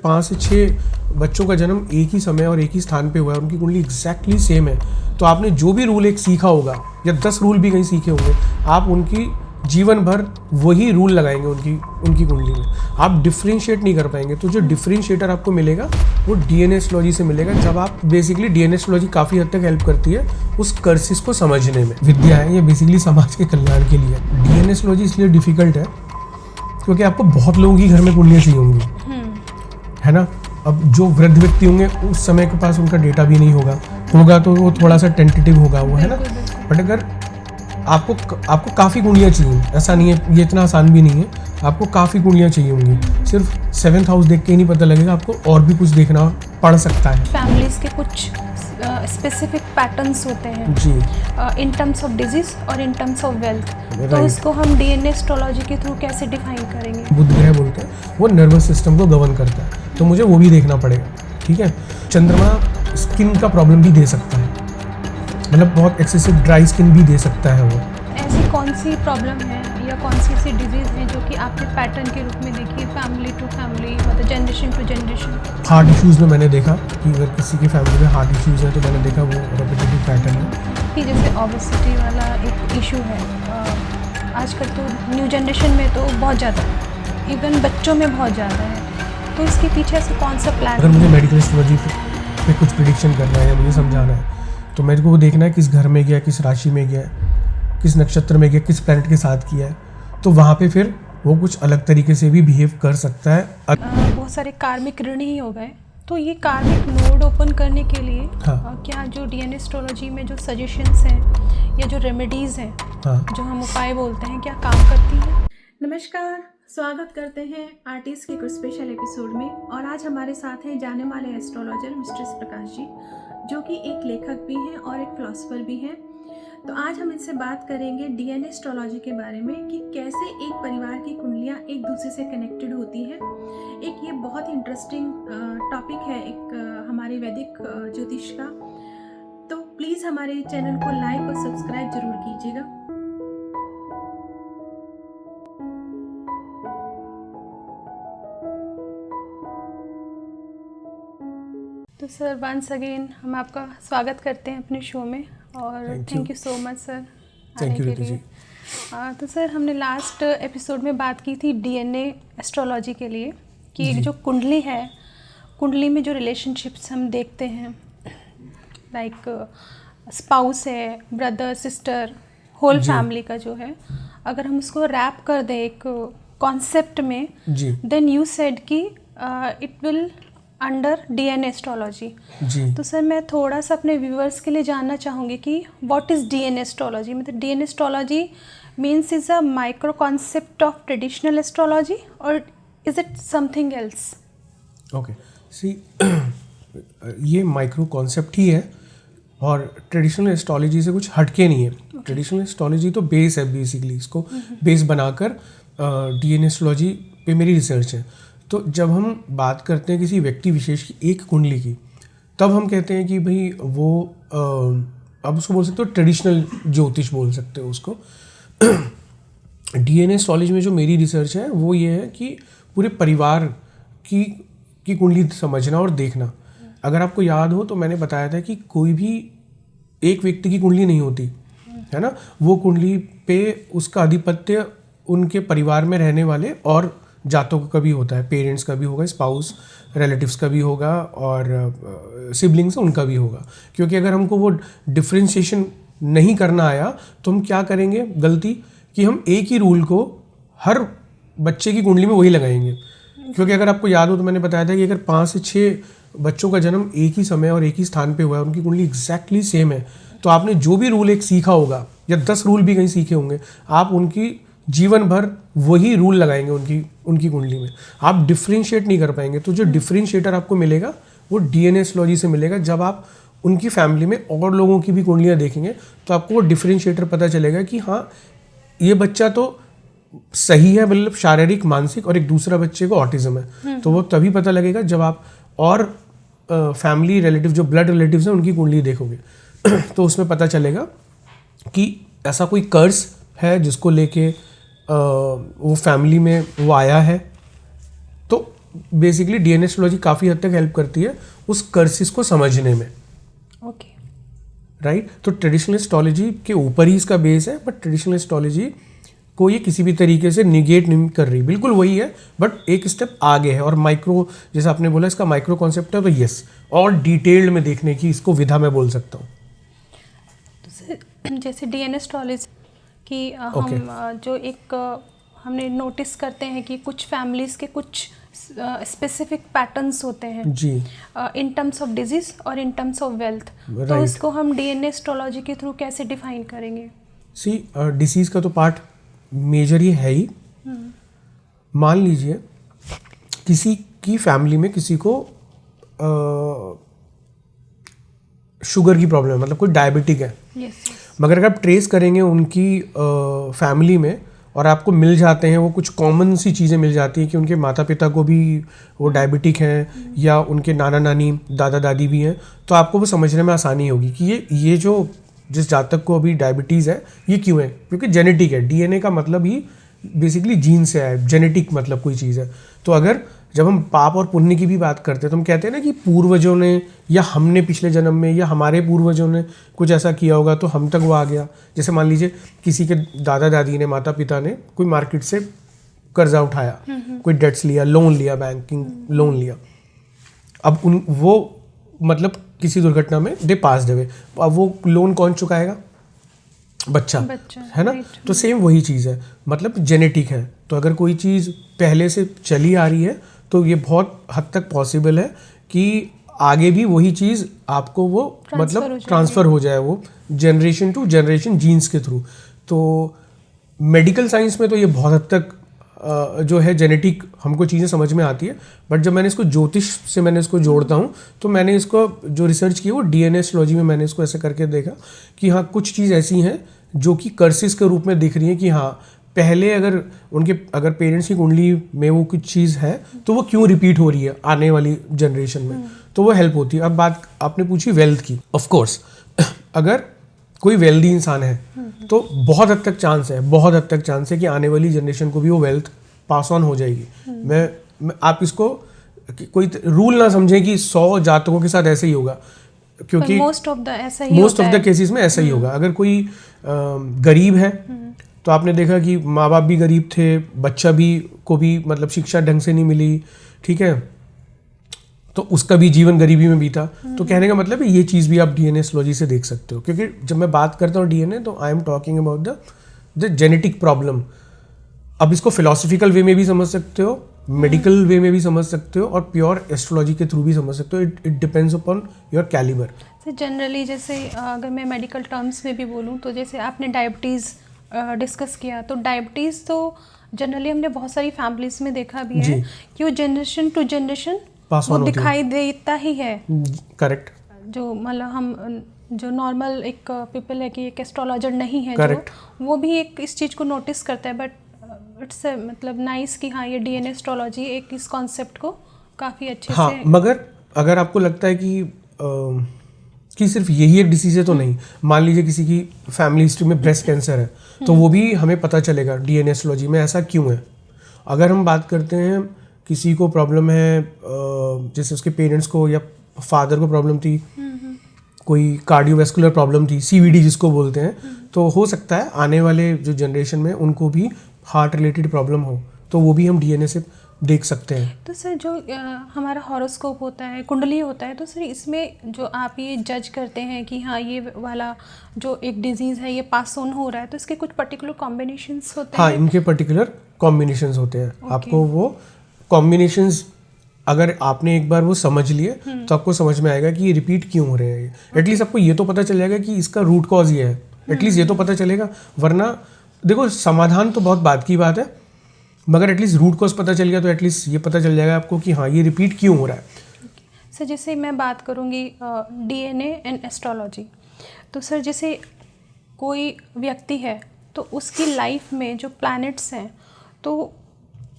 5 से 6 बच्चों का जन्म एक ही समय और एक ही स्थान पे हुआ है, उनकी कुंडली एग्जैक्टली सेम है, तो आपने जो भी रूल एक सीखा होगा या 10 रूल भी कहीं सीखे होंगे, आप उनकी जीवन भर वही रूल लगाएंगे उनकी कुंडली में। आप डिफ्रेंशिएट नहीं कर पाएंगे। तो जो डिफ्रेंशिएटर आपको मिलेगा वो डीएनए एस्ट्रोलॉजी से मिलेगा। जब आप बेसिकली डीएनए एस्ट्रोलॉजी काफ़ी हद तक हेल्प करती है उस कर्सिस को समझने में। विद्या है ये बेसिकली समाज के कल्याण के लिए। डीएनए एस्ट्रोलॉजी इसलिए डिफिकल्ट है क्योंकि आपको बहुत लोगों की घर में कुंडलियाँ चाहिए होंगी, है ना। अब जो वृद्ध व्यक्ति होंगे उस समय के पास उनका डेटा भी नहीं होगा तो वो थोड़ा सा टेंटेटिव होगा वो, है ना। बट अगर आपको काफ़ी कुंडलियाँ चाहिए, ऐसा नहीं है, ये इतना आसान भी नहीं है, आपको काफ़ी कुंडलियाँ चाहिए होंगी। सिर्फ 7th हाउस देख के ही नहीं पता लगेगा, आपको और भी कुछ देखना पड़ सकता है। फैमिलीज के कुछ स्पेसिफिक पैटर्न्स होते हैं जी, इन टर्म्स ऑफ डिजीज और इन टर्म्स ऑफ वेल्थ, तो इसको हम डीएनए एस्ट्रोलॉजी के थ्रू कैसे डिफाइन करेंगे? बुध ग्रह बोलते हैं वो नर्वस सिस्टम को गवर्न करता है, तो मुझे वो भी देखना पड़ेगा, ठीक है। चंद्रमा स्किन का प्रॉब्लम भी दे सकता है, मतलब बहुत एक्सेसिव ड्राई स्किन भी दे सकता है वो। ऐसी कौन सी प्रॉब्लम है या कौन सी ऐसी डिजीज़ है जो कि आपने पैटर्न के रूप में देखी, फैमिली टू फैमिली, मतलब generation to generation? Heart issues में मैंने देखा कि अगर किसी की फैमिली में हार्ट इश्यूज़ है तो मैंने देखा वो रेपिटेटिव पैटर्न है कि जैसे ओबेसिटी वाला एक इशू है आजकल, तो न्यू जनरेशन में तो बहुत ज़्यादा है, इवन बच्चों में बहुत ज़्यादा है, तो इसके पीछे ऐसा कौन सा प्लान? अगर मुझे मेडिकल एस्ट्रोलॉजी पे कुछ प्रिडिक्शन करना है या मुझे समझाना है तो मेरे को वो देखना है किस घर में गया, किस राशि में गया, किस नक्षत्र में गया, किस प्लैनेट के साथ किया है, तो वहाँ पे फिर वो कुछ अलग तरीके से भी बिहेव कर सकता है। बहुत सारे कार्मिक ऋण ही हो गए, तो ये कार्मिक नोड ओपन करने के लिए क्या जो डीएनए एस्ट्रोलॉजी में जो सजेशंस हैं या जो रेमेडीज़ हैं, जो हम उपाय बोलते हैं, क्या काम करती है? नमस्कार, स्वागत करते हैं आर्टिस्ट के कुछ स्पेशल एपिसोड में। और आज हमारे साथ हैं जाने माने एस्ट्रोलॉजर मिस्टर प्रकाश जी, जो कि एक लेखक भी हैं और एक फिलोसफर भी हैं। तो आज हम इनसे बात करेंगे डीएनए एस्ट्रोलॉजी के बारे में कि कैसे एक परिवार की कुंडलियाँ एक दूसरे से कनेक्टेड होती हैं। एक ये बहुत ही इंटरेस्टिंग टॉपिक है एक हमारे वैदिक ज्योतिष का। तो प्लीज़ हमारे चैनल को लाइक और सब्सक्राइब जरूर कीजिएगा। तो सर वंस अगेन हम आपका स्वागत करते हैं अपने शो में और thank you so much sir आने के लिए। तो सर हमने लास्ट एपिसोड में बात की थी डीएनए एस्ट्रोलॉजी के लिए कि जो कुंडली है, कुंडली में जो रिलेशनशिप्स हम देखते हैं लाइक स्पाउस है, ब्रदर सिस्टर, होल फैमिली का जो है, अगर हम उसको रैप कर दें एक कॉन्सेप्ट में, देन यू सेड कि it will under DNA astrology. तो सर मैं थोड़ा सा अपने व्यूअर्स के लिए जानना चाहूँगी कि व्हाट इज़ डीएनए एस्ट्रोलॉजी? मतलब DNA astrology means is a micro concept of traditional astrology और is it something else? Okay, see ये माइक्रो कॉन्सेप्ट ही है और ट्रेडिशनल एस्ट्रोलॉजी से कुछ हटके नहीं है। ट्रेडिशनल एस्ट्रोलॉजी तो बेस है, बेसिकली इसको बेस बनाकर डीएनए एस्ट्रोलॉजी पे मेरी रिसर्च है। तो जब हम बात करते हैं किसी व्यक्ति विशेष की एक कुंडली की, तब हम कहते हैं कि भाई वो अब उसको बोल सकते हो ट्रेडिशनल ज्योतिष बोल सकते हो उसको। डीएनए एस्ट्रोलॉजी में जो मेरी रिसर्च है वो ये है कि पूरे परिवार की कुंडली समझना और देखना। अगर आपको याद हो तो मैंने बताया था कि कोई भी एक व्यक्ति की कुंडली नहीं होती है ना, वो कुंडली पे उसका आधिपत्य उनके परिवार में रहने वाले और जातकों का भी होता है, पेरेंट्स का भी होगा, स्पाउस रिलेटिव्स का भी होगा और सिबलिंग्स उनका भी होगा। क्योंकि अगर हमको वो डिफ्रेंशिएशन नहीं करना आया तो हम क्या करेंगे गलती कि हम एक ही रूल को हर बच्चे की कुंडली में वही लगाएंगे। क्योंकि अगर आपको याद हो तो मैंने बताया था कि अगर 5 से 6 बच्चों का जन्म एक ही समय और एक ही स्थान पे हुआ है, उनकी कुंडली एग्जैक्टली सेम है, तो आपने जो भी रूल एक सीखा होगा या 10 रूल भी कहीं सीखे होंगे, आप उनकी जीवन भर वही रूल लगाएंगे उनकी कुंडली में। आप डिफ्रेंशिएट नहीं कर पाएंगे। तो जो डिफ्रेंशिएटर आपको मिलेगा वो डीएनए एस्ट्रोलॉजी से मिलेगा। जब आप उनकी फैमिली में और लोगों की भी कुंडलियाँ देखेंगे तो आपको वो डिफ्रेंशिएटर पता चलेगा कि हाँ ये बच्चा तो सही है, मतलब शारीरिक मानसिक, और एक दूसरा बच्चे को ऑटिज्म है। तो वो तभी पता लगेगा जब आप और फैमिली रिलेटिव जो ब्लड रिलेटिव्स हैं उनकी कुंडली देखोगे। तो उसमें पता चलेगा कि ऐसा कोई कर्स है जिसको लेके वो फैमिली में वो आया है। तो बेसिकली डीएनए एस्ट्रोलॉजी काफ़ी हद तक हेल्प करती है उस कर्सिस को समझने में। ओके। राइट, तो ट्रेडिशनल एस्ट्रोलॉजी के ऊपर ही इसका बेस है, बट ट्रेडिशनल एस्ट्रोलॉजी को ये किसी भी तरीके से निगेट नहीं कर रही, बिल्कुल वही है, बट एक स्टेप आगे है। और माइक्रो, जैसे आपने बोला इसका माइक्रो कॉन्सेप्ट है, तो यस, और डिटेल्ड में देखने की इसको विधा मैं बोल सकता हूँ। तो जैसे डीएनए एस्ट्रोलॉजी की हम जो एक हमने नोटिस करते हैं कि कुछ फैमिलीज के कुछ स्पेसिफिक पैटर्न्स होते हैं जी, इन टर्म्स ऑफ डिजीज और इन टर्म्स ऑफ वेल्थ, तो उसको हम डीएनए एस्ट्रोलॉजी के थ्रू कैसे डिफाइन करेंगे? सी डिसीज का तो पार्ट मेजर ही है ही। मान लीजिए किसी की फैमिली में किसी को शुगर की प्रॉब्लम है, मतलब कोई डायबिटिक है, मगर अगर आप ट्रेस करेंगे उनकी फैमिली में और आपको मिल जाते हैं वो कुछ कॉमन सी चीज़ें मिल जाती हैं कि उनके माता पिता को भी वो डायबिटिक हैं या उनके नाना नानी दादा दादी भी हैं, तो आपको वो समझने में आसानी होगी कि ये जो जिस जातक को अभी डायबिटीज़ है ये क्यों है, क्योंकि जेनेटिक है। डीएनए का मतलब ही बेसिकली जीन से है, जेनेटिक मतलब कोई चीज़ है। तो अगर जब हम पाप और पुण्य की भी बात करते हैं तो हम कहते हैं ना कि पूर्वजों ने या हमने पिछले जन्म में या हमारे पूर्वजों ने कुछ ऐसा किया होगा तो हम तक वो आ गया। जैसे मान लीजिए किसी के दादा दादी ने, माता पिता ने कोई मार्केट से कर्जा उठाया, कोई डेट्स लिया, लोन लिया, बैंकिंग लोन लिया, अब वो मतलब किसी दुर्घटना में दे पास अवे, अब वो लोन कौन चुकाएगा? बच्चा है ना। तो सेम वही चीज़ है, मतलब जेनेटिक है। तो अगर कोई चीज़ पहले से चली आ रही है तो ये बहुत हद तक पॉसिबल है कि आगे भी वही चीज़ आपको वो मतलब ट्रांसफ़र हो जाए, वो जनरेशन टू जनरेशन जीन्स के थ्रू। तो मेडिकल साइंस में तो ये बहुत हद तक जो है जेनेटिक हमको चीज़ें समझ में आती है, बट जब मैंने इसको ज्योतिष से मैंने इसको जोड़ता हूँ तो मैंने इसको जो रिसर्च की वो डीएनए एस्ट्रोलॉजी में मैंने इसको ऐसे करके देखा कि हाँ कुछ चीज़ ऐसी हैं जो कि कर्सिस के रूप में दिख रही हैं कि हाँ पहले अगर पेरेंट्स की कुंडली में वो कुछ चीज़ है तो वो क्यों रिपीट हो रही है आने वाली जनरेशन में, तो वो हेल्प होती है। अब बात आपने पूछी वेल्थ की, ऑफ कोर्स अगर कोई वेल्दी इंसान है तो बहुत हद तक चांस है कि आने वाली जनरेशन को भी वो वेल्थ पास ऑन हो जाएगी। मैं आप इसको कोई रूल ना समझें कि 100 जातकों के साथ ऐसे ही होगा, क्योंकि मोस्ट ऑफ द केसेस में ऐसा ही होगा। अगर कोई गरीब है तो आपने देखा कि माँ बाप भी गरीब थे, बच्चा भी को भी मतलब शिक्षा ढंग से नहीं मिली, ठीक है, तो उसका भी जीवन गरीबी में बीता। तो कहने का मतलब है ये चीज़ भी आप डीएनए एस्ट्रोलॉजी से देख सकते हो, क्योंकि जब मैं बात करता हूँ डीएनए तो I am talking about the genetic problem. अब इसको फिलोसफिकल वे में भी समझ सकते हो, मेडिकल वे में भी समझ सकते हो और प्योर एस्ट्रोलॉजी के थ्रू भी समझ सकते हो। It depends upon your calibre. Generally जैसे अगर मैं मेडिकल टर्म्स में भी बोलूँ तो जैसे आपने डायबिटीज़ डिस्कस किया, तो डायबिटीज़ तो जनरली हमने बहुत सारी फैमिलीज में देखा भी है कि वो जनरेशन टू जनरेशन वो दिखाई देता ही है। करेक्ट। जो मतलब हम जो नॉर्मल एक पीपल है कि एक एस्ट्रोलॉजर नहीं है जो, वो भी एक इस चीज़ को नोटिस करता है, बट इट्स मतलब नाइस कि हाँ ये डीएनए एस्ट्रोलॉजी एक इस कॉन्सेप्ट को काफ़ी अच्छे से। मगर अगर आपको लगता है कि सिर्फ यही एक डिसीज़ है तो नहीं, मान लीजिए किसी की फैमिली हिस्ट्री में ब्रेस्ट कैंसर है तो वो भी हमें पता चलेगा डीएनए एस्ट्रोलॉजी में ऐसा क्यों है। अगर हम बात करते हैं किसी को प्रॉब्लम है, जैसे उसके पेरेंट्स को या फादर को प्रॉब्लम थी, कोई कार्डियोवैस्कुलर प्रॉब्लम थी, सीवीडी जिसको बोलते हैं, तो हो सकता है आने वाले जो जनरेशन में उनको भी हार्ट रिलेटेड प्रॉब्लम हो, तो वो भी हम डीएनए से देख सकते हैं। तो सर जो हमारा हॉरोस्कोप होता है, कुंडली होता है, तो सर इसमें जो आप ये जज करते हैं कि हाँ ये वाला जो एक डिजीज़ है ये पास ऑन हो रहा है, तो इसके कुछ पर्टिकुलर कॉम्बिनेशंस होते हैं? हाँ, इनके पर्टिकुलर कॉम्बिनेशंस होते हैं। आपको वो कॉम्बिनेशंस अगर आपने एक बार वो समझ लिए तो आपको समझ में आएगा कि ये रिपीट क्यों हो रहे हैं। एटलीस्ट आपको ये तो पता चल जाएगा कि इसका रूट कॉज ये है, एटलीस्ट ये तो पता चलेगा। वरना देखो समाधान तो बहुत बात की बात है, मगर एटलीस्ट रूट कॉज पता चल गया तो एटलीस्ट ये पता चल जाएगा आपको कि हाँ ये रिपीट क्यों हो रहा है। सर जैसे मैं बात करूँगी डीएनए एंड एस्ट्रोलॉजी, तो सर जैसे कोई व्यक्ति है तो उसकी लाइफ में जो प्लैनेट्स हैं तो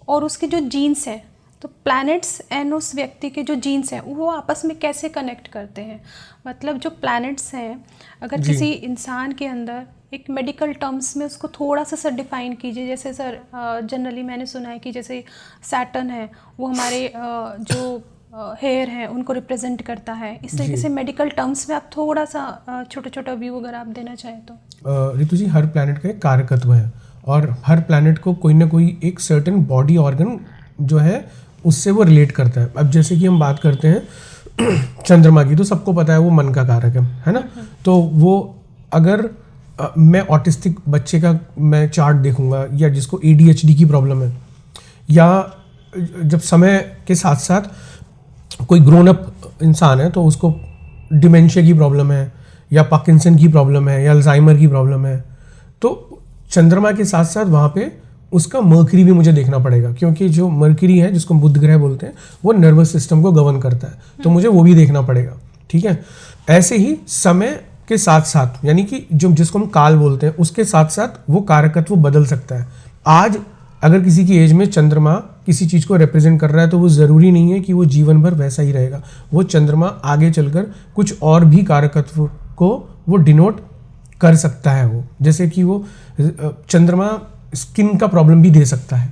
और उसके जो जीन्स हैं, तो प्लैनेट्स एंड उस व्यक्ति के जो जीन्स हैं वो आपस में कैसे कनेक्ट करते हैं? मतलब जो प्लैनेट्स हैं अगर किसी इंसान के अंदर एक मेडिकल टर्म्स में उसको थोड़ा सा सर डिफाइन कीजिए। जैसे सर जनरली मैंने सुना है कि जैसे सैटर्न है वो हमारे जो हेयर है उनको रिप्रेजेंट करता है। इस तरीके से मेडिकल टर्म्स में आप थोड़ा सा छोटा छोटा व्यू अगर आप देना चाहें तो। रितु जी, हर प्लैनेट का एक कारकत्व है और हर प्लैनेट को कोई ना कोई एक सर्टेन बॉडी ऑर्गन जो है उससे वो रिलेट करता है। अब जैसे कि हम बात करते हैं चंद्रमा की, तो सबको पता है वो मन का कारक है ना। तो वो अगर मैं ऑटिस्टिक बच्चे का मैं चार्ट देखूंगा या जिसको ADHD की प्रॉब्लम है, या जब समय के साथ साथ कोई ग्रोन अप इंसान है तो उसको डिमेंशिया की प्रॉब्लम है या पार्किंसन की प्रॉब्लम है या अल्जाइमर की प्रॉब्लम है, तो चंद्रमा के साथ साथ वहाँ पे उसका मर्करी भी मुझे देखना पड़ेगा, क्योंकि जो मर्करी है जिसको बुध ग्रह बोलते हैं वो नर्वस सिस्टम को गवर्न करता है, तो मुझे वो भी देखना पड़ेगा। ठीक है, ऐसे ही समय के साथ साथ, यानी कि जो जिसको हम काल बोलते हैं उसके साथ साथ वो कारकत्व बदल सकता है। आज अगर किसी की एज में चंद्रमा किसी चीज़ को रिप्रेजेंट कर रहा है तो वो ज़रूरी नहीं है कि वो जीवन भर वैसा ही रहेगा। वो चंद्रमा आगे चलकर कुछ और भी कारकत्व को वो डिनोट कर सकता है। वो जैसे कि वो चंद्रमा स्किन का प्रॉब्लम भी दे सकता है,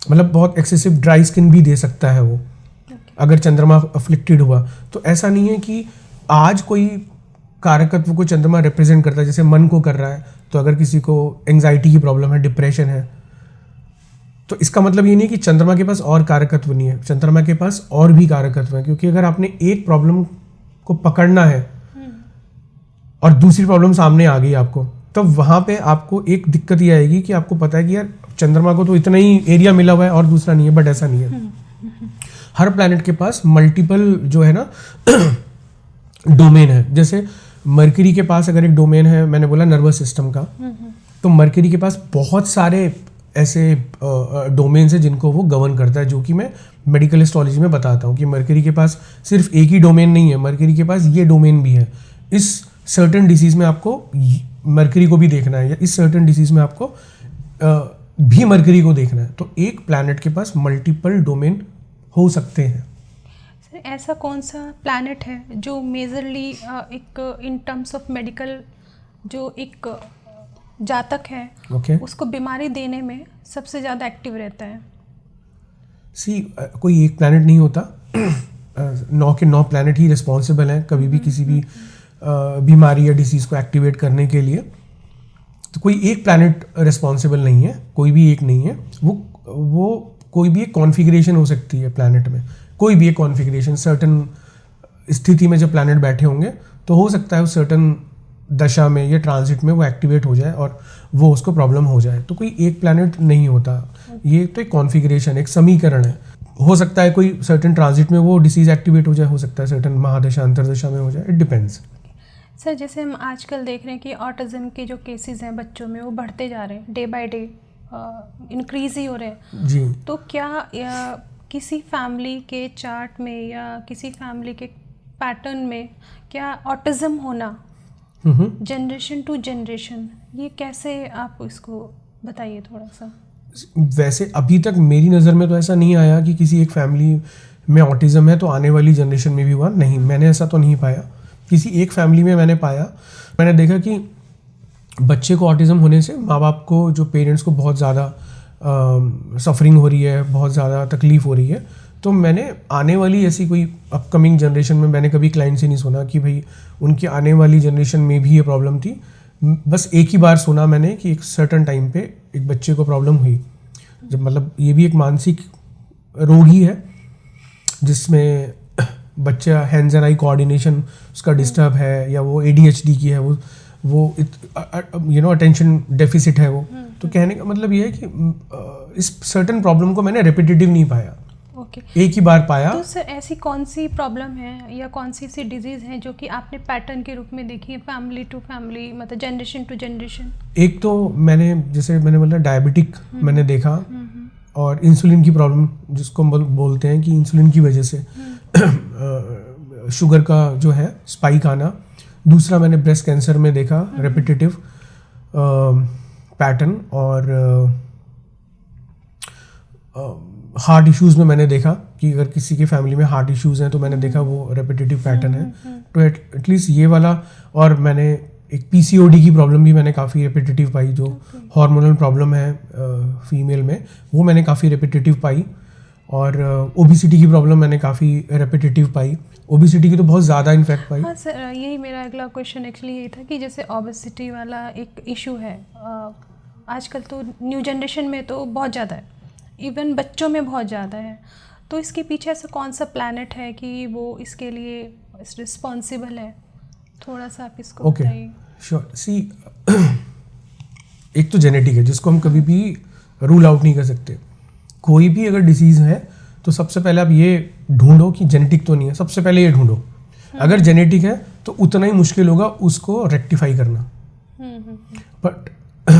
मतलब बहुत एक्सेसिव ड्राई स्किन भी दे सकता है वो अगर चंद्रमा अफ्लिक्टेड हुआ। तो ऐसा नहीं है कि आज कोई कारकत्व को चंद्रमा रिप्रेजेंट करता है, जैसे मन को कर रहा है, तो अगर किसी को एंग्जाइटी की प्रॉब्लम है, डिप्रेशन है, तो इसका मतलब ये नहीं कि चंद्रमा के पास और कारकत्व नहीं है। चंद्रमा के पास और भी कारकत्व है, क्योंकि अगर आपने एक प्रॉब्लम को पकड़ना है और दूसरी प्रॉब्लम सामने आ गई आपको, तब वहाँ पे आपको एक दिक्कत ये आएगी कि आपको पता है कि यार चंद्रमा को तो इतना ही एरिया मिला हुआ है और दूसरा नहीं है, बट ऐसा नहीं है। हर प्लैनेट के पास मल्टीपल जो है ना डोमेन है। जैसे मरकरी के पास अगर एक डोमेन है, मैंने बोला नर्वस सिस्टम का, तो मरकरी के पास बहुत सारे ऐसे डोमेन्स हैं जिनको वो गवर्न करता है, जो कि मैं मेडिकल एस्ट्रोलॉजी में बताता हूँ कि मरकरी के पास सिर्फ एक ही डोमेन नहीं है, मरकरी के पास ये डोमेन भी है। इस सर्टेन डिसीज में आपको मरकरी को भी देखना है, या इस सर्टेन डिसीज में आपको भी मरकरी को देखना है। तो एक प्लैनेट के पास मल्टीपल डोमेन हो सकते हैं। सर ऐसा कौन सा प्लैनेट है जो मेजरली एक इन टर्म्स ऑफ मेडिकल जो एक जातक है उसको बीमारी देने में सबसे ज़्यादा एक्टिव रहता है? कोई एक प्लैनेट नहीं होता, 9 के 9 प्लैनेट ही रिस्पॉन्सिबल हैं कभी भी किसी भी बीमारी या डिसीज़ को एक्टिवेट करने के लिए। तो कोई एक प्लैनेट रिस्पॉन्सिबल नहीं है, कोई भी एक नहीं है। वो कोई भी एक कॉन्फ़िगरेशन हो सकती है प्लैनेट में, कोई भी एक कॉन्फ़िगरेशन सर्टन स्थिति में जब प्लैनेट बैठे होंगे तो हो सकता है उस सर्टन दशा में या ट्रांजिट में वो एक्टिवेट हो जाए और वो उसको प्रॉब्लम हो जाए। तो कोई एक प्लैनेट नहीं होता, ये तो एक कॉन्फ़िगरेशन, एक समीकरण है। हो सकता है कोई सर्टन ट्रांजिट में वो डिसीज़ एक्टिवेट हो जाए, हो सकता है सर्टन महादशा अंतरदशा में हो जाए, इट डिपेंड्स। सर जैसे हम आजकल देख रहे हैं कि ऑटिज्म के जो केसेस हैं बच्चों में वो बढ़ते जा रहे हैं, डे बाय डे इंक्रीज ही हो रहे हैं जी। तो क्या किसी फैमिली के चार्ट में या किसी फैमिली के पैटर्न में क्या ऑटिज्म होना जनरेशन टू जनरेशन, ये कैसे आप इसको बताइए थोड़ा सा। वैसे अभी तक मेरी नज़र में तो ऐसा नहीं आया कि किसी एक फैमिली में ऑटिज्म है तो आने वाली जनरेशन में भी हुआ, नहीं, मैंने ऐसा तो नहीं पाया। किसी एक फैमिली में मैंने पाया, मैंने देखा कि बच्चे को ऑटिज्म होने से माँ बाप को, जो पेरेंट्स को बहुत ज़्यादा सफरिंग हो रही है, बहुत ज़्यादा तकलीफ़ हो रही है। तो मैंने आने वाली ऐसी कोई अपकमिंग जनरेशन में मैंने कभी क्लाइंट से नहीं सुना कि भाई उनकी आने वाली जनरेशन में भी ये प्रॉब्लम थी। बस एक ही बार सुना मैंने कि एक सर्टन टाइम पे एक बच्चे को प्रॉब्लम हुई, जब मतलब ये भी एक मानसिक रोग ही है जिसमें बच्चा हैंड्स एंड आई कोऑर्डिनेशन उसका डिस्टर्ब है, या वो ADHD की है, वो अटेंशन डेफिसिट है वो। तो कहने का मतलब ये है कि इस सर्टन प्रॉब्लम को मैंने रिपीटेटिव नहीं पाया, एक ही बार पाया। तो सर ऐसी कौन सी प्रॉब्लम है या कौन सी ऐसी डिजीज़ है जो कि आपने पैटर्न के रूप में देखी है फैमिली टू फैमिली, मतलब जनरेशन टू जनरेशन? एक तो जैसे मैंने बोला डायबिटिक मैंने देखा, और इंसुलिन की प्रॉब्लम जिसको हम बोलते हैं कि इंसुलिन की वजह से शुगर का जो है स्पाइक आना। दूसरा मैंने ब्रेस्ट कैंसर में देखा रेपिटेटिव पैटर्न, और हार्ट इश्यूज़ में मैंने देखा कि अगर किसी के फैमिली में हार्ट इश्यूज़ हैं तो मैंने देखा वो रेपिटेटिव पैटर्न है। तो एटलीस्ट ये वाला, और मैंने एक पीसीओडी की प्रॉब्लम भी मैंने काफ़ी रेपिटेटिव पाई, जो हार्मोनल प्रॉब्लम है फीमेल में, वो मैंने काफ़ी रेपिटेटिव पाई। और ओबिसिटी की प्रॉब्लम मैंने काफ़ी रेपिटेटिव पाई। ओबिसिटी की तो बहुत ज़्यादा इनफैक्ट पाई। हाँ सर, यही मेरा अगला क्वेश्चन एक्चुअली यही था कि जैसे ओबिसिटी वाला एक इशू है आजकल तो न्यू जनरेशन में तो बहुत ज़्यादा है, इवन बच्चों में बहुत ज़्यादा है। तो इसके पीछे ऐसा कौन सा प्लैनेट है कि वो इसके लिए रिस्पॉन्सिबल है? थोड़ा सा आप इसको बताइए। श्योर। सी, एक तो जेनेटिक है जिसको हम कभी भी रूल आउट नहीं कर सकते। कोई भी अगर डिसीज़ है तो सबसे पहले आप ये ढूंढो कि जेनेटिक तो नहीं है, सबसे पहले ये ढूंढो। अगर जेनेटिक है तो उतना ही मुश्किल होगा उसको रेक्टिफाई करना। बट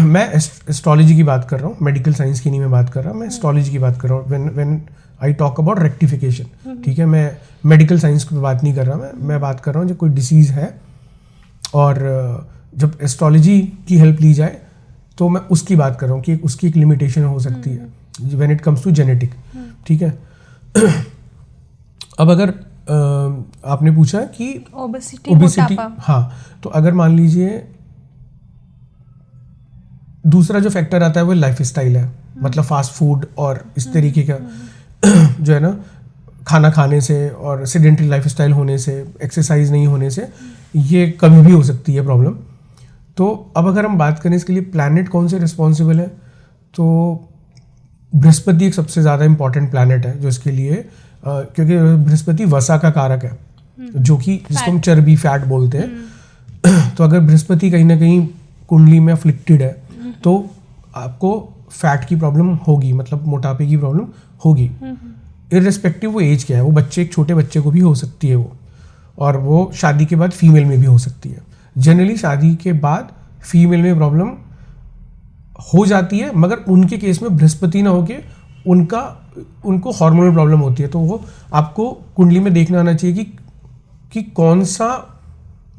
मैं एस्ट्रोलॉजी की बात कर रहा हूँ, मेडिकल साइंस की नहीं मैं बात कर रहा, मैं एस्ट्रोलॉजी की बात कर रहा हूँ। When I talk about rectification, ठीक है, मैं मेडिकल साइंस की बात नहीं कर रहा, मैं बात कर रहा हूँ जब कोई डिसीज़ है और जब एस्ट्रोलॉजी की हेल्प ली जाए तो मैं उसकी बात कर रहा हूँ कि उसकी एक लिमिटेशन हो सकती है when it comes to genetic, ठीक है। अब अगर आपने पूछा कि ओबेसिटी, हाँ, तो अगर मान लीजिए दूसरा जो फैक्टर आता है वो लाइफ स्टाइल है, मतलब फास्ट फूड और इस तरीके का जो है ना, खाना खाने से और सेडेंटरी लाइफ स्टाइल होने से, एक्सरसाइज नहीं होने से ये कभी भी हो सकती है प्रॉब्लम। तो अब अगर हम बात करें इसके लिए प्लैनेट कौन से रिस्पॉन्सिबल है, तो बृहस्पति एक सबसे ज़्यादा इंपॉर्टेंट प्लैनेट है जो इसके लिए, क्योंकि बृहस्पति वसा का कारक है, जो कि जिसको हम चर्बी, फैट बोलते हैं। तो अगर बृहस्पति कहीं ना कहीं कुंडली में अफ्लिक्टेड है तो आपको फैट की प्रॉब्लम होगी, मतलब मोटापे की प्रॉब्लम होगी, इररिस्पेक्टिव वो एज क्या है। वो बच्चे, एक छोटे बच्चे को भी हो सकती है वो, और वो शादी के बाद फीमेल में भी हो सकती है। जनरली शादी के बाद फीमेल में प्रॉब्लम हो जाती है, मगर उनके केस में बृहस्पति ना होके उनको हार्मोनल प्रॉब्लम होती है। तो वो आपको कुंडली में देखना आना चाहिए कि कौन सा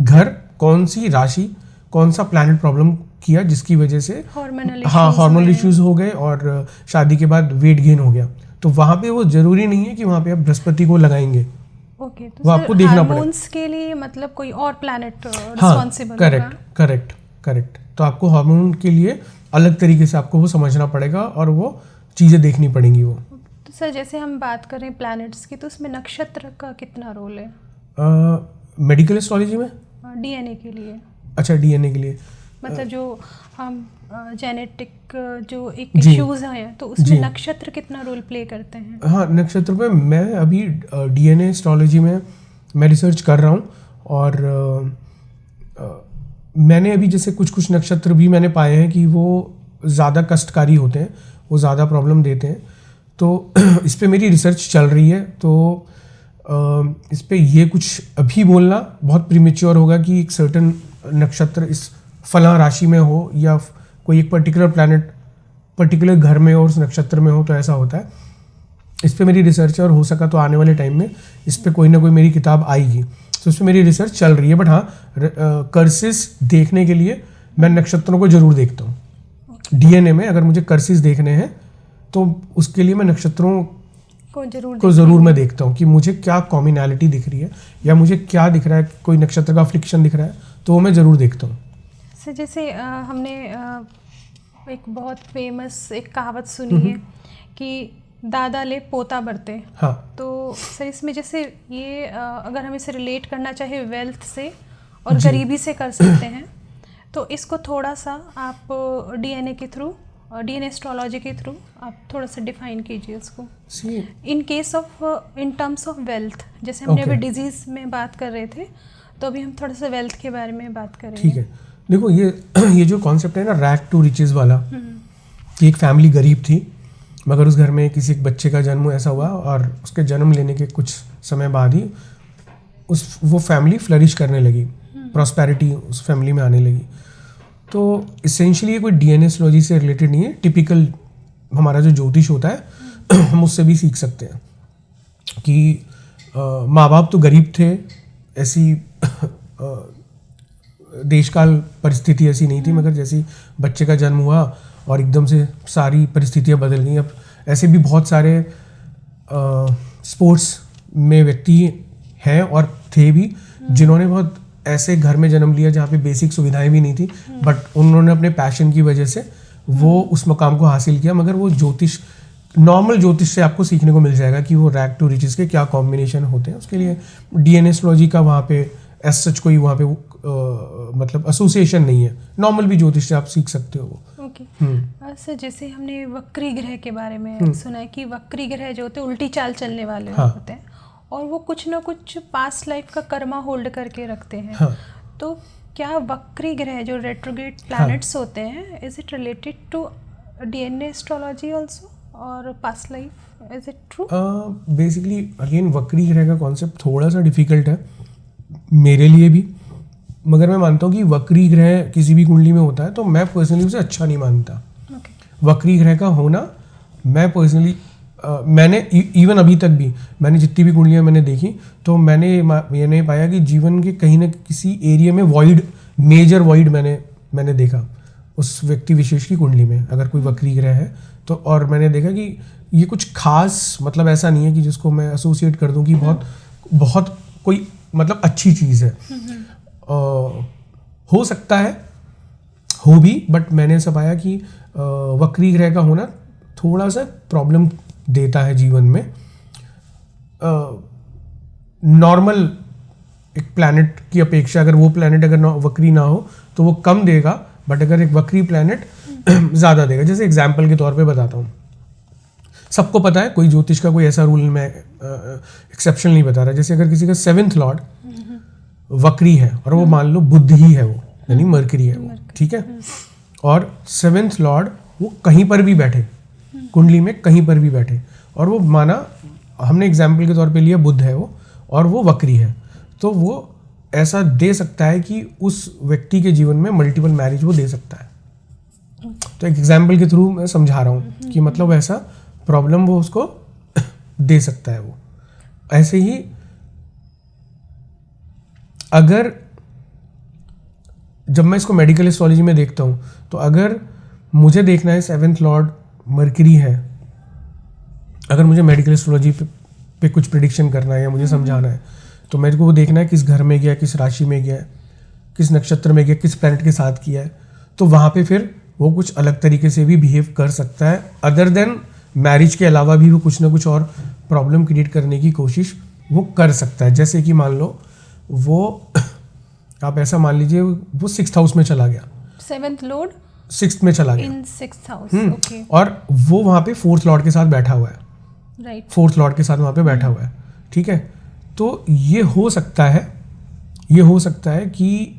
घर, कौन सी राशि, कौन सा प्लैनेट प्रॉब्लम किया जिसकी वजह से हार्मोनल इश्यूज हो गए और शादी के बाद वेट गेन हो गया। तो वहाँ पे वो जरूरी नहीं है कि वहाँ पे आप बृहस्पति को लगाएंगे। ओके, तो वो आपको देखना पड़ेगा। हार्मोन्स के लिए मतलब कोई और प्लैनेट रिस्पॉन्सिबल होगा? करेक्ट। तो आपको हार्मोन के लिए अलग तरीके से आपको वो समझना पड़ेगा और वो चीज़ें देखनी पड़ेंगी वो। तो सर जैसे हम बात करें प्लैनेट्स की, तो उसमें नक्षत्र का कितना रोल है मेडिकल एस्ट्रोलॉजी में? डीएनए के लिए। अच्छा, डीएनए के लिए मतलब जो हम जेनेटिक जो एक इश्यूज हैं तो उसमें नक्षत्र कितना रोल प्ले करते हैं? हाँ, नक्षत्र में मैं अभी डीएनए एस्ट्रोलॉजी में मैं रिसर्च कर रहा हूँ और मैंने अभी जैसे कुछ नक्षत्र भी मैंने पाए हैं कि वो ज़्यादा कष्टकारी होते हैं, वो ज़्यादा प्रॉब्लम देते हैं। तो इस पे मेरी रिसर्च चल रही है। तो इस पे ये कुछ अभी बोलना बहुत प्रीमेच्योर होगा कि एक सर्टेन नक्षत्र इस फला राशि में हो या कोई एक पर्टिकुलर प्लैनेट पर्टिकुलर घर में हो, उस नक्षत्र में हो, तो ऐसा होता है। इस पे मेरी रिसर्च है और हो सका तो आने वाले टाइम में इस पे कोई ना कोई मेरी किताब आएगी। तो इस पे मेरी रिसर्च चल रही है। बट हाँ, कर्सिस देखने के लिए मैं नक्षत्रों को ज़रूर देखता हूँ। डीएनए में अगर मुझे कर्सिस देखने हैं तो उसके लिए मैं नक्षत्रों को ज़रूर मैं देखता हूँ कि मुझे क्या कॉम्बिनैलिटी दिख रही है या मुझे क्या दिख रहा है, कोई नक्षत्र का अफ्लिक्शन दिख रहा है तो वो मैं ज़रूर देखता हूँ। सर जैसे हमने एक बहुत फेमस एक कहावत सुनी है कि दादा ले पोता बरते। हाँ। तो सर इसमें जैसे ये अगर हम इसे रिलेट करना चाहे वेल्थ से और गरीबी से कर सकते हैं, तो इसको थोड़ा सा आप डीएनए के थ्रू और डीएनए एस्ट्रोलॉजी के थ्रू आप थोड़ा सा डिफाइन कीजिए इसको। In case of in terms of wealth, जैसे हमने अभी डिजीज में बात कर रहे थे, तो अभी हम थोड़ा सा वेल्थ के बारे में बात करेंगे। ठीक है, देखो ये जो कॉन्सेप्ट है ना रैग टू रिचेस वाला, कि एक फैमिली गरीब थी मगर उस घर में किसी एक बच्चे का जन्म ऐसा हुआ और उसके जन्म लेने के कुछ समय बाद ही वो फैमिली फ्लरिश करने लगी, प्रॉस्पेरिटी उस फैमिली में आने लगी। तो इसेंशियली ये कोई डीएनए एस्ट्रोलॉजी से रिलेटेड नहीं है। टिपिकल हमारा जो ज्योतिष होता है हम उससे भी सीख सकते हैं कि माँ बाप तो गरीब थे, ऐसी देशकाल परिस्थिति ऐसी नहीं थी, मगर जैसे बच्चे का जन्म हुआ और एकदम से सारी परिस्थितियाँ बदल गई। अब ऐसे भी बहुत सारे स्पोर्ट्स में व्यक्ति हैं और थे भी जिन्होंने बहुत ऐसे घर में जन्म लिया जहाँ पे बेसिक सुविधाएं भी नहीं थी, बट उन्होंने अपने पैशन की वजह से वो उस मकाम को हासिल किया। मगर वो ज्योतिष, नॉर्मल ज्योतिष से आपको सीखने को मिल जाएगा कि वो रैग टू रिचेस के क्या कॉम्बिनेशन होते हैं। उसके लिए DNA एस्ट्रोलॉजी का वहाँ पे एज सच कोई वहाँ पे मतलब एसोसिएशन नहीं है, नॉर्मल भी ज्योतिष से आप सीख सकते हो। ओके सर, जैसे हमने वक्री ग्रह के बारे में सुना है कि वक्री ग्रह जो होते हैं उल्टी चाल चलने वाले होते हैं, और वो कुछ ना कुछ पास्ट लाइफ का कर्मा होल्ड करके रखते हैं। तो क्या वक्री ग्रह जो रेट्रोग्रेड प्लैनेट्स होते हैं, is it related to DNA astrology also और past life, is it true? Basically again वक्री ग्रह का कॉन्सेप्ट थोड़ा सा डिफिकल्ट है मेरे लिए भी, मगर मैं मानता हूँ कि वक्री ग्रह किसी भी कुंडली में होता है तो मैं पर्सनली उसे अच्छा नहीं मानता। वक्री ग्रह का होना मैं पर्सनली मैंने इवन अभी तक भी मैंने जितनी भी कुंडलियाँ मैंने देखी तो मैंने पाया कि जीवन के कहीं ना किसी एरिया में वॉइड, मेजर वॉइड मैंने देखा उस व्यक्ति विशेष की कुंडली में, अगर कोई वक्री ग्रह है तो। और मैंने देखा कि ये कुछ खास मतलब ऐसा नहीं है कि जिसको मैं एसोसिएट कर दूं कि बहुत कोई मतलब अच्छी चीज़ है। हो सकता है हो भी, बट मैंने ऐसा पाया कि वक्री ग्रह का होना थोड़ा सा प्रॉब्लम देता है जीवन में। नॉर्मल एक प्लैनेट की अपेक्षा अगर वो प्लैनेट अगर वक्री ना हो तो वो कम देगा, बट अगर एक वक्री प्लैनेट ज़्यादा देगा। जैसे एग्जाम्पल के तौर पे बताता हूँ, सबको पता है, कोई ज्योतिष का कोई ऐसा रूल मैं एक्सेप्शन नहीं बता रहा। जैसे अगर किसी का 7th लॉर्ड वक्री है और वो मान लो बुध ही है, वो यानी मरकरी है वो, ठीक है, और 7th लॉर्ड वो कहीं पर भी बैठे कुंडली में, कहीं पर भी बैठे, और वो माना हमने एग्जाम्पल के तौर पे लिया बुध है वो और वो वक्री है, तो वो ऐसा दे सकता है कि उस व्यक्ति के जीवन में मल्टीपल मैरिज वो दे सकता है। तो एक एग्जाम्पल के थ्रू मैं समझा रहा हूँ कि मतलब ऐसा प्रॉब्लम वो उसको दे सकता है। वो ऐसे ही अगर जब मैं इसको मेडिकल एस्ट्रोलॉजी में देखता हूँ तो अगर मुझे देखना है 7th लॉर्ड मरकरी है, अगर मुझे मेडिकल एस्ट्रोलॉजी पे कुछ प्रिडिक्शन करना है या मुझे समझाना है तो मेरे को वो देखना है किस घर में गया, किस राशि में गया, किस नक्षत्र में गया, किस प्लैनेट के साथ किया है। तो वहाँ पे फिर वो कुछ अलग तरीके से भी बिहेव कर सकता है। अदर देन मैरिज के अलावा भी वो कुछ ना कुछ और प्रॉब्लम क्रिएट करने की कोशिश वो कर सकता है। जैसे कि मान लो वो आप ऐसा मान लीजिए वो 6th हाउस में चला गया, 7th लॉर्ड 6th में चला गया, इन 6th हाउस, ओके, और वो वहाँ पे 4th लॉर्ड के साथ बैठा हुआ है, राइट, 4th लॉर्ड के साथ वहाँ पे बैठा हुआ है, ठीक है। तो ये हो सकता है कि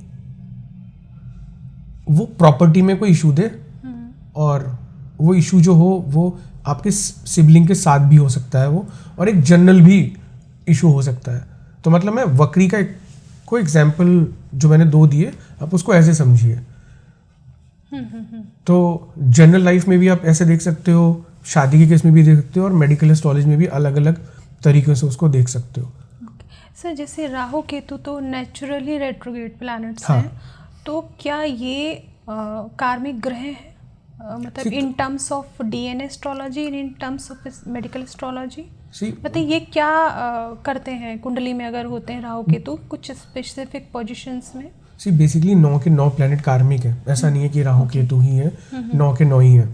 वो प्रॉपर्टी में कोई इशू दे, और वो इशू जो हो वो आपके सिबलिंग के साथ भी हो सकता है वो, और एक जनरल भी इशू हो सकता है। तो मतलब मैं वक्री का कोई एग्जाम्पल जो मैंने 2 दिए आप उसको ऐसे समझिए। तो जनरल लाइफ में भी आप ऐसे देख सकते हो, शादी के केस में भी देख सकते हो, और मेडिकल एस्ट्रोलॉजी में भी अलग अलग तरीक़ों से उसको देख सकते हो। सर जैसे राहु केतु तो नेचुरली रेट्रोग्रेड प्लैनेट्स हैं, तो क्या ये कार्मिक ग्रह हैं? मतलब in terms of DNA astrology, in terms of medical astrology, मतलब ये क्या करते हैं कुंडली में अगर होते हैं राहु केतु कुछ स्पेसिफिक पोजीशंस में? बेसिकली 9 के 9 प्लैनेट कार्मिक है, ऐसा नहीं है कि राहु केतु ही है, 9 के 9 ही है।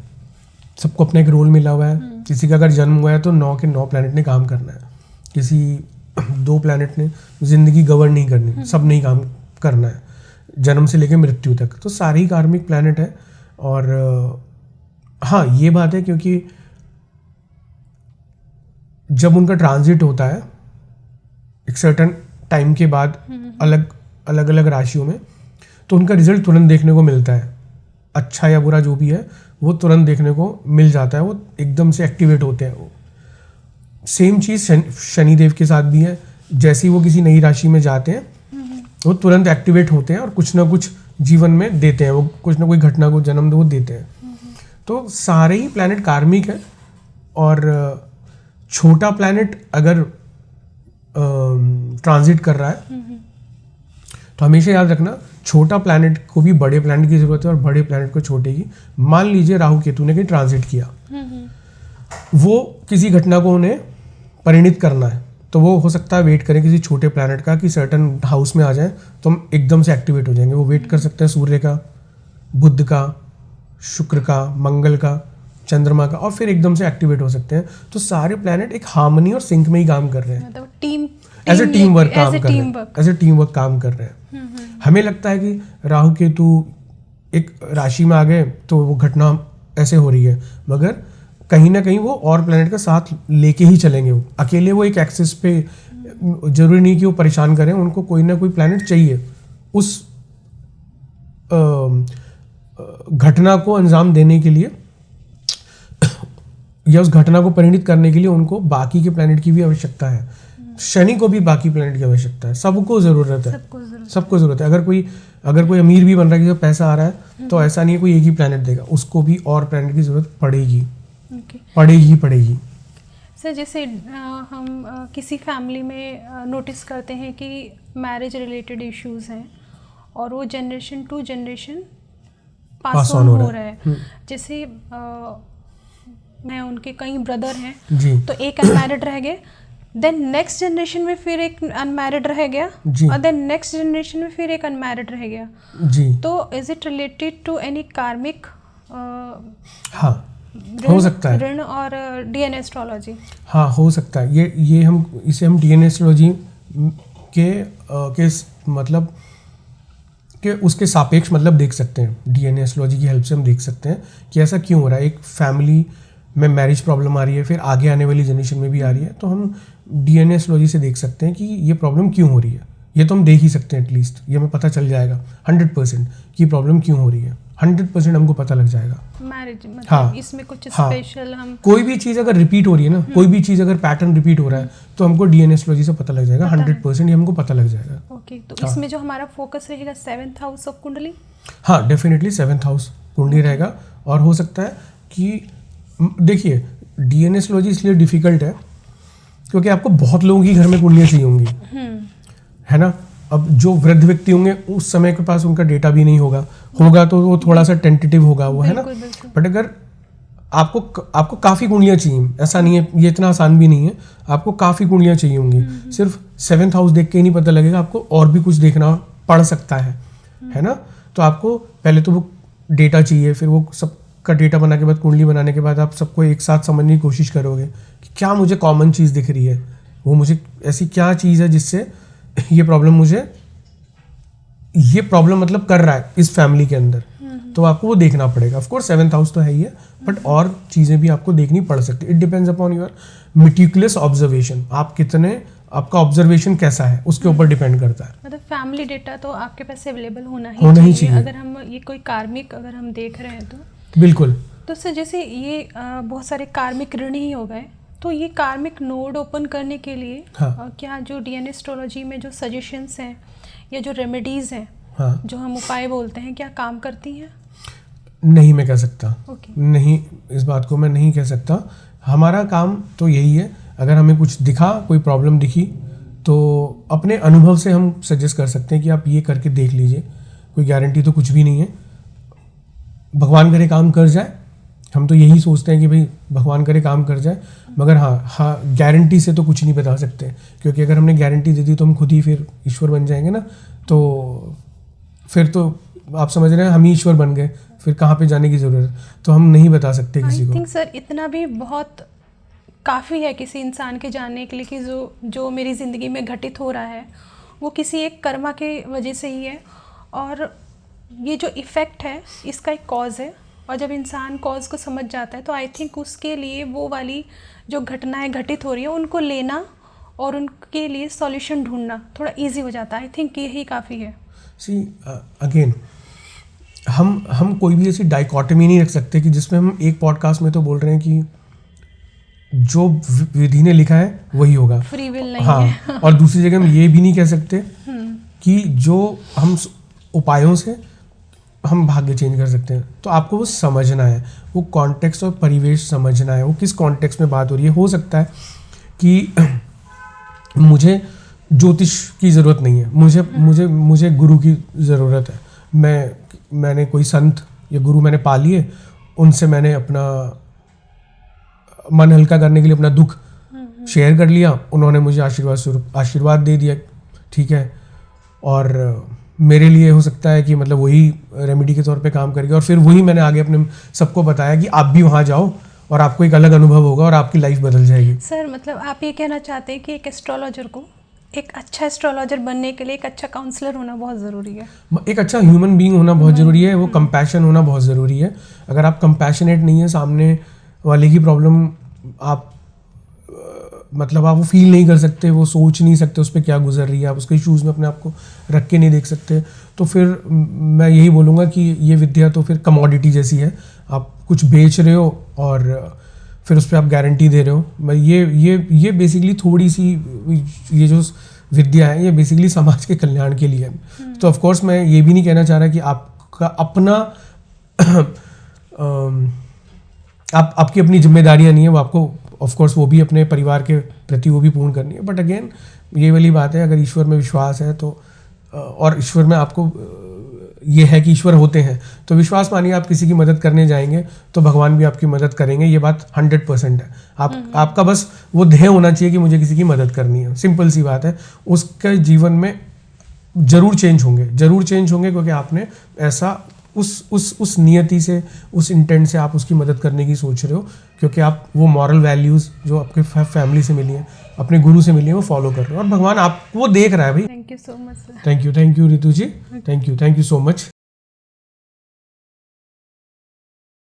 सबको अपना एक रोल मिला हुआ है। किसी का अगर जन्म हुआ है तो 9 के 9 प्लैनेट ने काम करना है, किसी 2 प्लैनेट ने जिंदगी गवर्न नहीं करनी, सब नहीं काम करना है जन्म से लेकर मृत्यु तक। तो सारे ही कार्मिक प्लैनेट है। और हाँ ये बात है क्योंकि जब उनका ट्रांजिट होता है एक सर्टन टाइम के बाद अलग अलग राशियों में, तो उनका रिजल्ट तुरंत देखने को मिलता है, अच्छा या बुरा जो भी है वो तुरंत देखने को मिल जाता है, वो एकदम से एक्टिवेट होते हैं। वो सेम चीज़ शनिदेव के साथ भी है, जैसे ही वो किसी नई राशि में जाते हैं वो तुरंत एक्टिवेट होते हैं और कुछ ना कुछ जीवन में देते हैं, वो कुछ ना कोई घटना को जन्म वो देते हैं। तो सारे ही प्लैनेट कार्मिक है। और छोटा प्लैनेट अगर ट्रांजिट कर रहा है तो हमेशा याद रखना छोटा प्लैनेट को भी बड़े प्लैनेट की जरूरत है और बड़े प्लैनेट को छोटे की। मान लीजिए राहु केतु ने कहीं ट्रांजिट किया, वो किसी घटना को उन्हें परिणित करना है, तो वो हो सकता है वेट करें किसी छोटे प्लैनेट का कि सर्टन हाउस में आ जाए तो हम एकदम से एक्टिवेट हो जाएंगे। वो वेट कर सकते हैं सूर्य का, बुध का, शुक्र का, मंगल का, चंद्रमा का, और फिर एकदम से एक्टिवेट हो सकते हैं। तो सारे प्लैनेट एक हार्मनी और सिंक में ही काम कर रहे हैं, मतलब team as a team work काम कर रहे हैं, एज ए टीम वर्क काम कर रहे हैं। हमें लगता है कि राहु केतु एक राशि में आ गए तो वो घटना ऐसे हो रही है, मगर कहीं ना कहीं वो और प्लैनेट का साथ लेके ही चलेंगे। वो अकेले वो एक एक्सिस पे जरूरी नहीं कि वो परेशान करें, उनको कोई ना कोई प्लैनेट चाहिए उस घटना को अंजाम देने के लिए या उस घटना को परिणित करने के लिए। उनको बाकी के प्लैनेट की भी आवश्यकता है, शनि को भी बाकी प्लैनेट की आवश्यकता है, सबको ज़रूरत है, सबको ज़रूरत है। अगर कोई अमीर भी बन रहा है कि पैसा आ रहा है तो ऐसा नहीं है कोई एक ही प्लैनेट देगा, उसको भी और प्लैनेट की ज़रूरत पड़ेगी, पड़ेगी। सर जैसे हम किसी फैमिली में नोटिस करते हैं कि मैरिज रिलेटेड इश्यूज हैं और वो generation to generation pass on हो रहा है। जैसे मैं उनके कई ब्रदर हैं जी, तो एक अनमैरिड रह गए, देन नेक्स्ट जनरेशन में फिर एक अनमैरिड रह गया, और देन नेक्स्ट जनरेशन में फिर एक अनमैरिड रह गया जी। तो is it related to any karmic? हाँ, हो सकता है ऋण और डीएनए एस्ट्रोलॉजी। हाँ, हो सकता है। ये हम इसे हम डीएनए एस्ट्रोलॉजी के मतलब कि उसके सापेक्ष मतलब देख सकते हैं। डीएनए एस्ट्रोलॉजी की हेल्प से हम देख सकते हैं कि ऐसा क्यों हो रहा है। एक फैमिली में मैरिज प्रॉब्लम आ रही है, फिर आगे आने वाली जनरेशन में भी आ रही है, तो हम डीएनए एस्ट्रोलॉजी से देख सकते हैं कि ये प्रॉब्लम क्यों हो रही है। ये तो हम देख ही सकते हैं, एटलीस्ट ये हमें पता चल जाएगा 100% कि प्रॉब्लम क्यों हो रही है। 100% हमको पता लग जाएगा मैरिज मतलब हाँ, इसमें कुछ स्पेशल हम कोई भी चीज़ अगर रिपीट हो रही है ना, कोई भी चीज़ अगर पैटर्न रिपीट हो रहा है तो हमको डीएनए एस्ट्रोलॉजी से पता लग जाएगा। 100% ये हमको पता लग जाएगा। ओके, तो इसमें जो हमारा फोकस रहेगा 7th हाउस ऑफ कुंडली। हाँ, डेफिनेटली 7th हाउस कुंडली रहेगा। और हो सकता है कि देखिए डीएनए एस्ट्रोलॉजी इसलिए डिफिकल्ट है क्योंकि आपको बहुत लोगों की घर में कुंडलियाँ चाहिए होंगी, है ना। अब जो वृद्ध व्यक्ति होंगे उस समय के पास उनका डेटा भी नहीं होगा तो वो थोड़ा सा टेंटेटिव होगा वो, है ना। बट अगर आपको काफ़ी कुंडलियाँ चाहिए, ऐसा नहीं है, ये इतना आसान भी नहीं है, आपको काफ़ी कुंडलियाँ चाहिए होंगी। सिर्फ 7th हाउस देख के ही नहीं पता लगेगा, आपको और भी कुछ देखना पड़ सकता है ना। तो आपको पहले तो वो डेटा चाहिए, फिर वो सबका डेटा बना के बाद कुंडली बनाने के बाद आप सबको एक साथ समझने की कोशिश करोगे कि क्या मुझे कॉमन चीज़ दिख रही है, वो मुझे ऐसी क्या चीज़ है जिससे ये प्रॉब्लम मतलब कर रहा है इस फैमिली के अंदर। तो आपको वो देखना पड़ेगा। ऑफ कोर्स 7th हाउस तो है ही है, बट और चीज़ें भी आपको देखनी पड़ सकती है। It depends upon your meticulous observation. आपका ऑब्जर्वेशन कैसा है उसके ऊपर डिपेंड करता है। मतलब फैमिली डेटा तो आपके पास अवेलेबल होना ही चाहिए अगर हम ये कोई कार्मिक अगर हम देख रहे हैं तो। बिल्कुल। तो सर जैसे ये बहुत सारे कार्मिक ऋण ही हो गए, तो ये कार्मिक नोड ओपन करने के लिए क्या जो डीएनए एस्ट्रोलॉजी में जो सजेशंस हैं या जो रेमेडीज़ हैं, जो हम उपाय बोलते हैं, क्या काम करती हैं? नहीं, मैं कह सकता नहीं, इस बात को मैं नहीं कह सकता। हमारा काम तो यही है, अगर हमें कुछ दिखा, कोई प्रॉब्लम दिखी, तो अपने अनुभव से हम सजेस्ट कर सकते हैं कि आप ये करके देख लीजिए। कोई गारंटी तो कुछ भी नहीं है, भगवान करे काम कर जाए। हम तो यही सोचते हैं कि भाई भगवान करे काम कर जाए, मगर हाँ गारंटी से तो कुछ नहीं बता सकते, क्योंकि अगर हमने गारंटी दे दी तो हम खुद ही फिर ईश्वर बन जाएंगे ना। तो फिर तो आप समझ रहे हैं, हम ही ईश्वर बन गए, फिर कहाँ पे जाने की ज़रूरत। तो हम नहीं बता सकते किसी को। आई थिंक सर इतना भी बहुत काफ़ी है किसी इंसान के जानने के लिए कि जो मेरी ज़िंदगी में घटित हो रहा है वो किसी एक कर्मा के वजह से ही है, और ये जो इफ़ेक्ट है इसका एक कॉज है। और जब इंसान कॉज को समझ जाता है तो आई थिंक उसके लिए वो वाली जो घटनाएं घटित हो रही है उनको लेना और उनके लिए सॉल्यूशन ढूंढना थोड़ा इजी हो जाता है। आई थिंक यही काफ़ी है। सी अगेन हम कोई भी ऐसी डाइकोटमी नहीं रख सकते कि जिसमें हम एक पॉडकास्ट में तो बोल रहे हैं कि जो विधि ने लिखा है वही होगा, फ्री विल नहीं है। और दूसरी जगह हम ये भी नहीं कह सकते कि जो हम उपायों से हम भाग्य चेंज कर सकते हैं। तो आपको वो समझना है, वो कॉन्टेक्स्ट और परिवेश समझना है, वो किस कॉन्टेक्स्ट में बात हो रही है। हो सकता है कि मुझे ज्योतिष की ज़रूरत नहीं है, मुझे गुरु की ज़रूरत है। मैंने कोई संत या गुरु मैंने पा लिए, उनसे मैंने अपना मन हल्का करने के लिए अपना दुख शेयर कर लिया, उन्होंने मुझे आशीर्वाद दे दिया, ठीक है। और मेरे लिए हो सकता है कि मतलब वही रेमेडी के तौर पे काम करेगी, और फिर वही मैंने आगे अपने सबको बताया कि आप भी वहाँ जाओ और आपको एक अलग अनुभव होगा और आपकी लाइफ बदल जाएगी। सर मतलब आप ये कहना चाहते हैं कि एक एस्ट्रोलॉजर को, एक अच्छा एस्ट्रोलॉजर बनने के लिए एक अच्छा काउंसलर होना बहुत ज़रूरी है, एक अच्छा ह्यूमन बीइंग होना बहुत ज़रूरी है, वो कंपैशन होना बहुत ज़रूरी है। अगर आप कंपैशनेट नहीं है, सामने वाले की प्रॉब्लम आप मतलब आप वो फील नहीं कर सकते, वो सोच नहीं सकते उस पर क्या गुजर रही है, आप उसके शूज़ में अपने आप को रख के नहीं देख सकते, तो फिर मैं यही बोलूँगा कि ये विद्या तो फिर कमोडिटी जैसी है। आप कुछ बेच रहे हो और फिर उस पर आप गारंटी दे रहे हो। मैं ये बेसिकली थोड़ी सी ये जो विद्या है ये बेसिकली समाज के कल्याण के लिए है। तो ऑफ कोर्स मैं ये भी नहीं कहना चाह रहा कि आपका अपना आपकी अपनी जिम्मेदारियां नहीं है, वो आपको ऑफ कोर्स वो भी अपने परिवार के प्रति वो भी पूर्ण करनी है। बट अगेन ये वाली बात है, अगर ईश्वर में विश्वास है तो और ईश्वर में आपको ये है कि ईश्वर होते हैं, तो विश्वास मानिए आप किसी की मदद करने जाएंगे तो भगवान भी आपकी मदद करेंगे, ये बात 100% है। आपका बस वो ध्येय होना चाहिए कि मुझे किसी की मदद करनी है, सिंपल सी बात है। उसके जीवन में जरूर चेंज होंगे क्योंकि आपने ऐसा उस नियति से, उस इंटेंट से आप उसकी मदद करने की सोच रहे हो, क्योंकि आप वो मॉरल वैल्यूज़ जो आपके फैमिली से मिली हैं, अपने गुरु से मिली हैं, वो फॉलो कर रहे हो और भगवान आपको देख रहा है भाई। Thank you so much sir. Thank you Ritu ji, thank you so much.